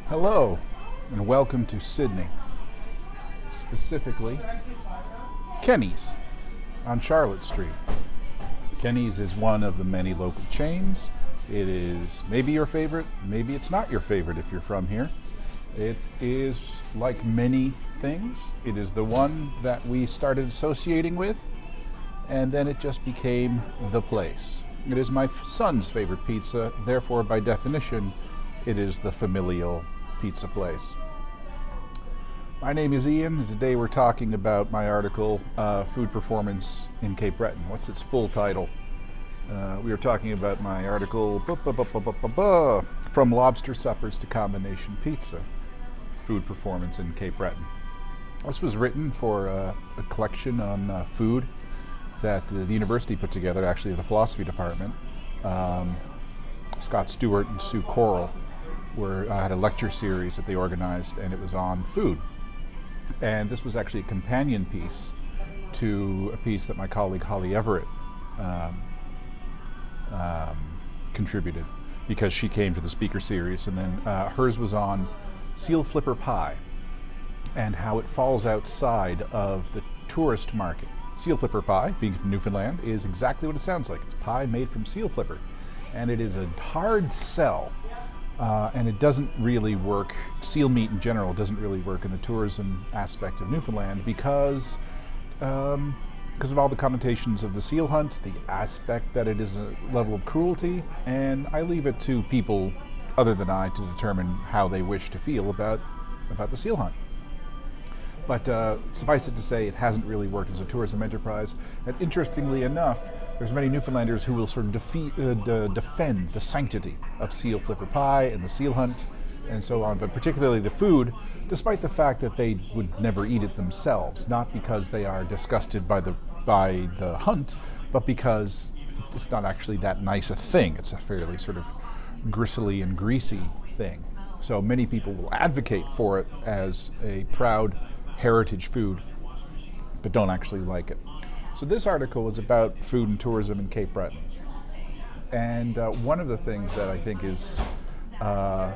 Hello, and welcome to Sydney, specifically Kenny's on Charlotte Street. Kenny's is one of the many local chains. It is maybe your favorite, maybe it's not your favorite if you're from here. It is like many things. It is the one that we started associating with, and then it just became the place. It is my son's favorite pizza, therefore by definition, it is the familial pizza place. My name is Ian, and today we're talking about my article, Food Performance in Cape Breton. What's its full title? We are talking about my article, From Lobster Suppers to Combination Pizza, Food Performance in Cape Breton. This was written for a collection on food that the university put together, actually the philosophy department. Scott Stewart and Sue Korol had a lecture series that they organized, and it was on food. And this was actually a companion piece to a piece that my colleague Holly Everett contributed, because she came to the speaker series, and then hers was on seal flipper pie and how it falls outside of the tourist market. Seal flipper pie, being from Newfoundland, is exactly what it sounds like. It's pie made from seal flipper, and it is a hard sell. And it doesn't really work, seal meat in general doesn't really work in the tourism aspect of Newfoundland because of all the connotations of the seal hunt, the aspect that it is a level of cruelty, and I leave it to people other than I to determine how they wish to feel about the seal hunt. But suffice it to say, it hasn't really worked as a tourism enterprise. And interestingly enough, there's many Newfoundlanders who will sort of defend the sanctity of seal flipper pie and the seal hunt and so on, but particularly the food, despite the fact that they would never eat it themselves, not because they are disgusted by the hunt, but because it's not actually that nice a thing. It's a fairly sort of gristly and greasy thing. So many people will advocate for it as a proud heritage food, but don't actually like it. So this article was about food and tourism in Cape Breton. And one of the things that I think is a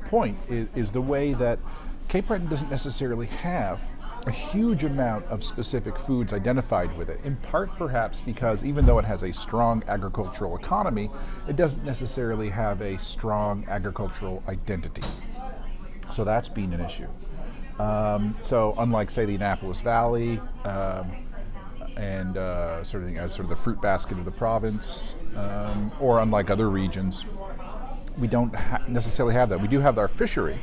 point is the way that Cape Breton doesn't necessarily have a huge amount of specific foods identified with it, in part perhaps because even though it has a strong agricultural economy, it doesn't necessarily have a strong agricultural identity. So that's been an issue. So unlike, say, the Annapolis Valley and sort of the fruit basket of the province, or unlike other regions, we don't necessarily have that. We do have our fishery,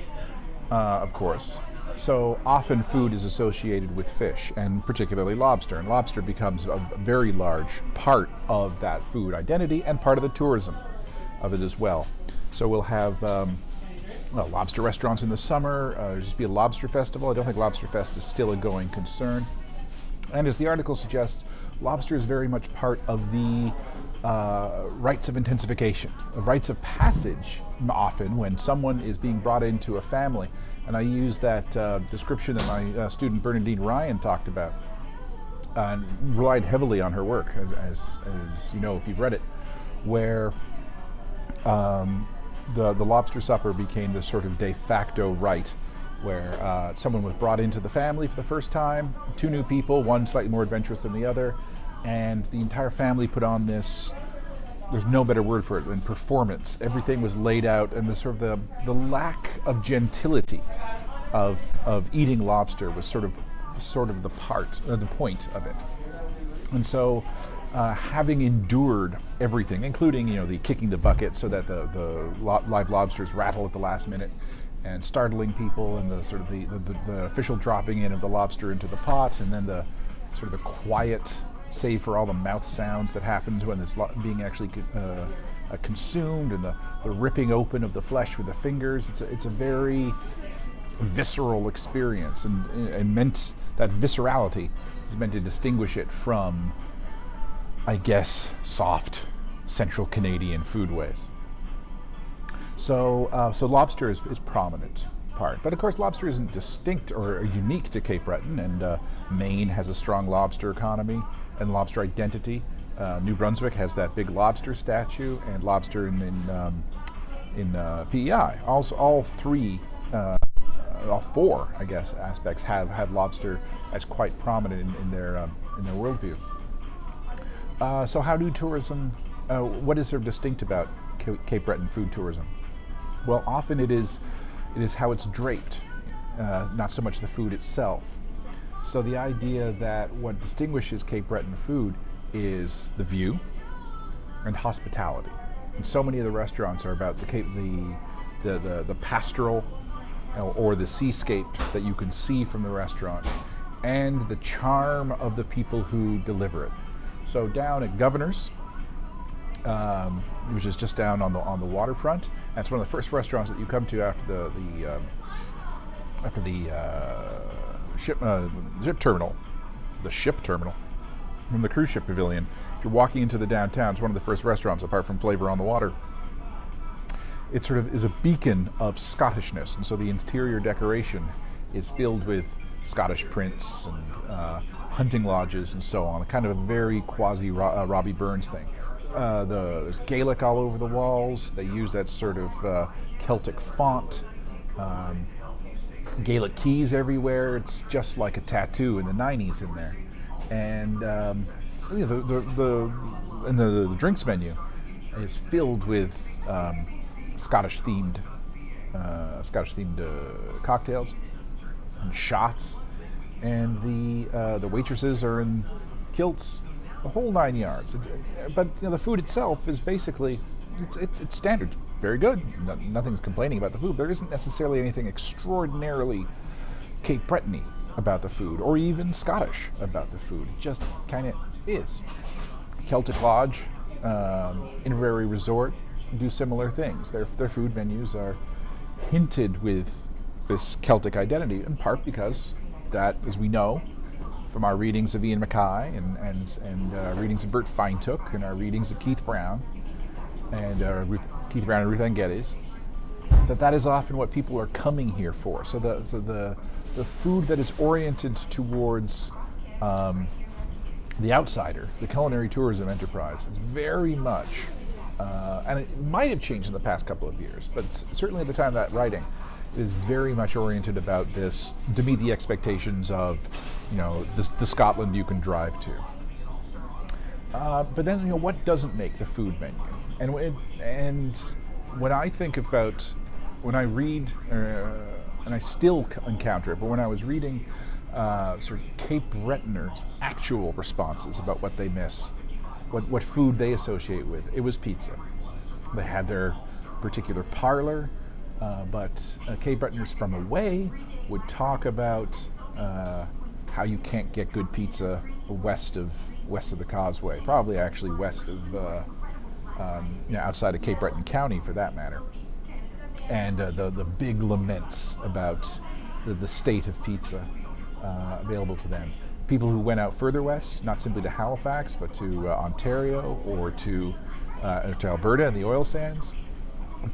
of course. So often food is associated with fish, and particularly lobster. And lobster becomes a very large part of that food identity and part of the tourism of it as well. So we'll have lobster restaurants in the summer. There's just be a lobster festival. I don't think Lobster Fest is still a going concern. And as the article suggests, lobster is very much part of the rites of intensification, rites of passage, often when someone is being brought into a family. And I use that description that my student Bernadine Ryan talked about, and relied heavily on her work, as you know if you've read it, where the lobster supper became this sort of de facto rite where someone was brought into the family for the first time, two new people, one slightly more adventurous than the other, and the entire family put on this, there's no better word for it than performance. Everything was laid out, and the lack of gentility of eating lobster was sort of the point of it. And so having endured everything, including the kicking the bucket so that the live lobsters rattle at the last minute, and startling people, and the official dropping in of the lobster into the pot, and then the sort of the quiet, save for all the mouth sounds that happens when it's being actually consumed, and the ripping open of the flesh with the fingers. It's a very visceral experience, and meant that viscerality is meant to distinguish it from, I guess, soft Central Canadian foodways. So lobster is prominent part, but of course lobster isn't distinct or unique to Cape Breton, and Maine has a strong lobster economy and lobster identity. New Brunswick has that big lobster statue, and lobster in PEI. Also, all four, I guess, aspects have lobster as quite prominent in their worldview. So how do tourism? What is sort of distinct about Cape Breton food tourism? Well, often it is how it's draped, not so much the food itself. So the idea that what distinguishes Cape Breton food is the view and hospitality. And so many of the restaurants are about the pastoral or the seascape that you can see from the restaurant, and the charm of the people who deliver it. So down at Governor's, which is just down on the waterfront, that's one of the first restaurants that you come to after the ship terminal from the cruise ship pavilion. If you're walking into the downtown, it's one of the first restaurants apart from Flavor on the Water. It sort of is a beacon of Scottishness, and so the interior decoration is filled with Scottish prints and hunting lodges and so on, kind of a very quasi Robbie Burns thing. There's Gaelic all over the walls. They use that sort of Celtic font. Gaelic keys everywhere. It's just like a tattoo in the 90s in there. And the drinks menu is filled with Scottish themed cocktails and shots, and the waitresses are in kilts, the whole 9 yards. But the food itself is basically it's standard, very good. Nothing's complaining about the food. There isn't necessarily anything extraordinarily Cape Breton-y about the food, or even Scottish about the food. It just kind of is. Celtic Lodge, Inverary Resort do similar things. Their food menus are hinted with this Celtic identity, in part because that, as we know from our readings of Ian Mackay and readings of Bert Feintook and our readings of Keith Brown and Ruth Ann Geddes, that is often what people are coming here for. So the food that is oriented towards the outsider, the culinary tourism enterprise, is very much, and it might have changed in the past couple of years, but certainly at the time of that writing, it is very much oriented about this, to meet the expectations of, the Scotland you can drive to. But then, what doesn't make the food menu? And when I think about, when I read, and I still encounter it, but when I was reading sort of Cape Bretoners' actual responses about what they miss, what food they associate with, it was pizza. They had their particular parlor, but Cape Bretoners from away would talk about how you can't get good pizza west of the Causeway, probably actually west of outside of Cape Breton County for that matter, and the big laments about the state of pizza available to them. People who went out further west, not simply to Halifax, but to Ontario or to Alberta and the oil sands,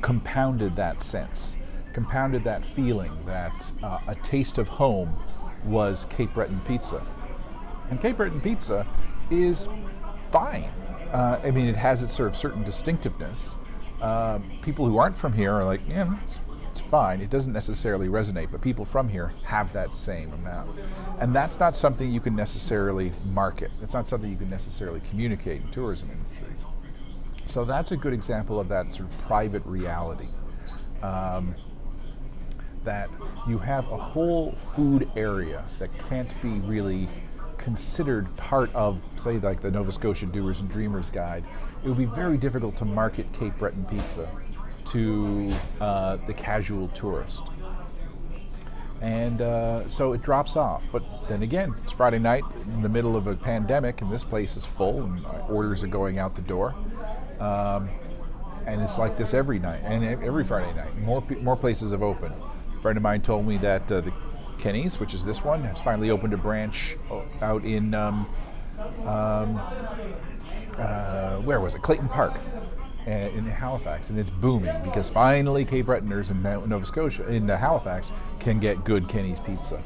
compounded that sense, compounded that feeling that a taste of home was Cape Breton pizza. And Cape Breton pizza is fine. It has its sort of certain distinctiveness. People who aren't from here are like, yeah, it's fine. It doesn't necessarily resonate, but people from here have that same amount. And that's not something you can necessarily market. It's not something you can necessarily communicate in tourism industries. So that's a good example of that sort of private reality. That you have a whole food area that can't be really considered part of, say, like the Nova Scotia Doers and Dreamers Guide. It would be very difficult to market Cape Breton pizza to the casual tourist. And so it drops off. But then again, it's Friday night in the middle of a pandemic, and this place is full, and orders are going out the door. And it's like this every night, and every Friday night. More places have opened. A friend of mine told me that the Kenny's, which is this one, has finally opened a branch out in where was it? Clayton Park in Halifax, and it's booming because finally Cape Bretoners in Nova Scotia, in Halifax, can get good Kenny's pizza.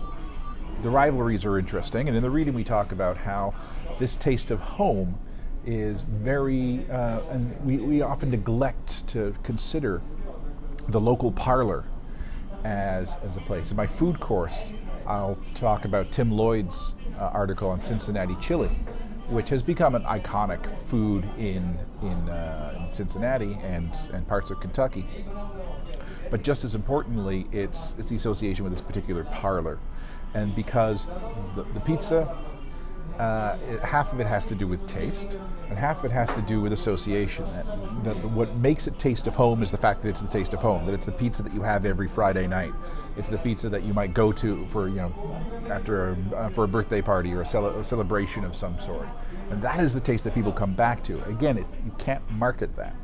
The rivalries are interesting, and in the reading we talk about how this taste of home is very, and we often neglect to consider the local parlor as a place. In my food course, I'll talk about Tim Lloyd's article on Cincinnati chili, which has become an iconic food in Cincinnati and parts of Kentucky. But just as importantly, it's the association with this particular parlor. And because the pizza, half of it has to do with taste, and half of it has to do with association. That what makes it taste of home is the fact that it's the taste of home, that it's the pizza that you have every Friday night. It's the pizza that you might go to for, after for a birthday party or a celebration of some sort. And that is the taste that people come back to. Again, you can't market that.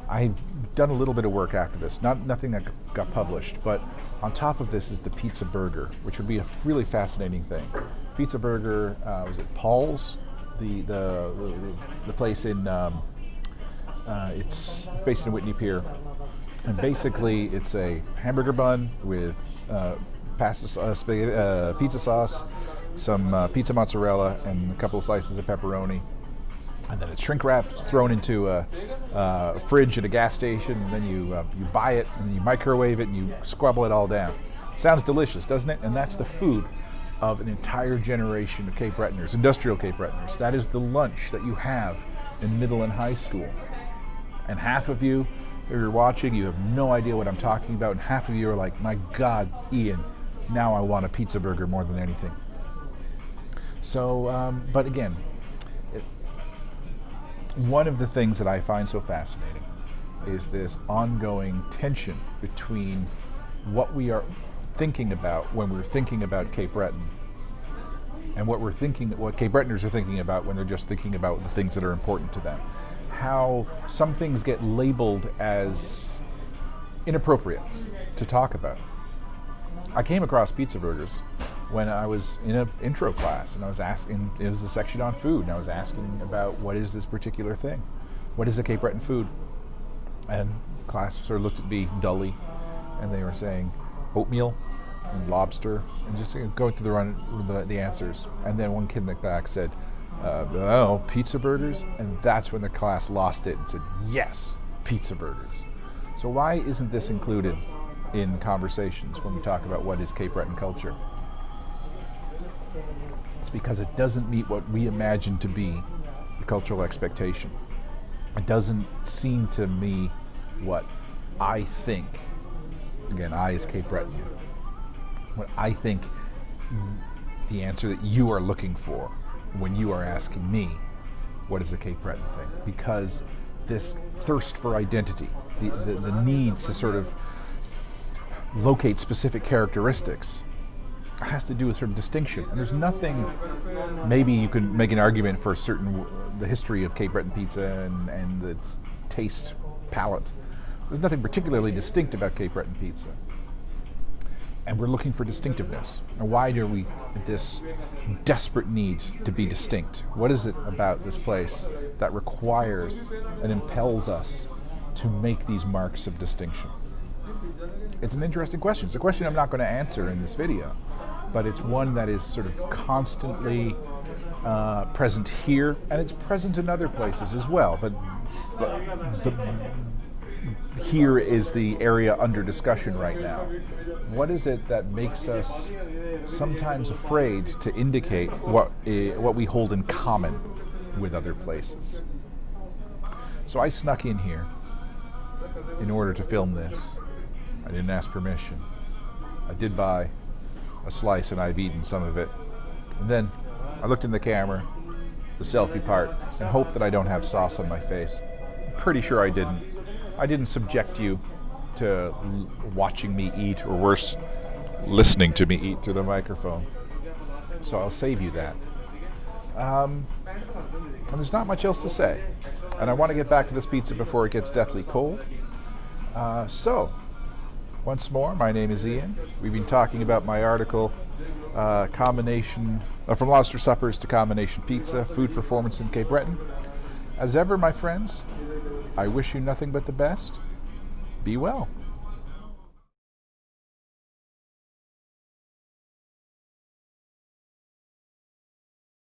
I've done a little bit of work after this, nothing that got published, but on top of this is the pizza burger, which would be a really fascinating thing. Pizza burger, was it Paul's? The place in, it's based in Whitney Pier, and basically it's a hamburger bun with pizza sauce, some pizza mozzarella, and a couple of slices of pepperoni. And then it's shrink wrapped, it's thrown into a fridge at a gas station, and then you buy it, and then you microwave it, and you squabble it all down. Sounds delicious, doesn't it? And that's the food of an entire generation of Cape Bretoners, industrial Cape Bretoners. That is the lunch that you have in middle and high school. And half of you, if you're watching, you have no idea what I'm talking about, and half of you are like, my God, Ian, now I want a pizza burger more than anything. So, but again, one of the things that I find so fascinating is this ongoing tension between what we are thinking about when we're thinking about Cape Breton and what Cape Bretoners are thinking about when they're just thinking about the things that are important to them. How some things get labeled as inappropriate to talk about. I came across pizza burgers when I was in an intro class, and I was asking, it was a section on food, and I was asking about what is this particular thing? What is a Cape Breton food? And class sort of looked at me dully, and they were saying oatmeal and lobster, and just going through the answers. And then one kid in the back said, pizza burgers? And that's when the class lost it and said, yes, pizza burgers. So why isn't this included in conversations when we talk about what is Cape Breton culture? It's because it doesn't meet what we imagine to be the cultural expectation. It doesn't seem to me what I think, again, I is Cape Breton, what I think the answer that you are looking for when you are asking me, what is the Cape Breton thing? Because this thirst for identity, the need to sort of locate specific characteristics has to do with sort of distinction. And there's nothing, maybe you could make an argument for the history of Cape Breton pizza and its taste palette. There's nothing particularly distinct about Cape Breton pizza. And we're looking for distinctiveness. And why do we this desperate need to be distinct? What is it about this place that requires and impels us to make these marks of distinction? It's an interesting question. It's a question I'm not going to answer in this video, but it's one that is sort of constantly present here, and it's present in other places as well. But here is the area under discussion right now. What is it that makes us sometimes afraid to indicate what we hold in common with other places? So I snuck in here in order to film this. I didn't ask permission. I did buy a slice and I've eaten some of it. And then I looked in the camera, the selfie part, and hoped that I don't have sauce on my face. I'm pretty sure I didn't. I didn't subject you to watching me eat, or worse, listening to me eat through the microphone. So I'll save you that. And there's not much else to say. And I want to get back to this pizza before it gets deathly cold. So, once more, my name is Ian. We've been talking about my article, combination from lobster suppers to combination pizza, food performance in Cape Breton. As ever, my friends, I wish you nothing but the best. Be well.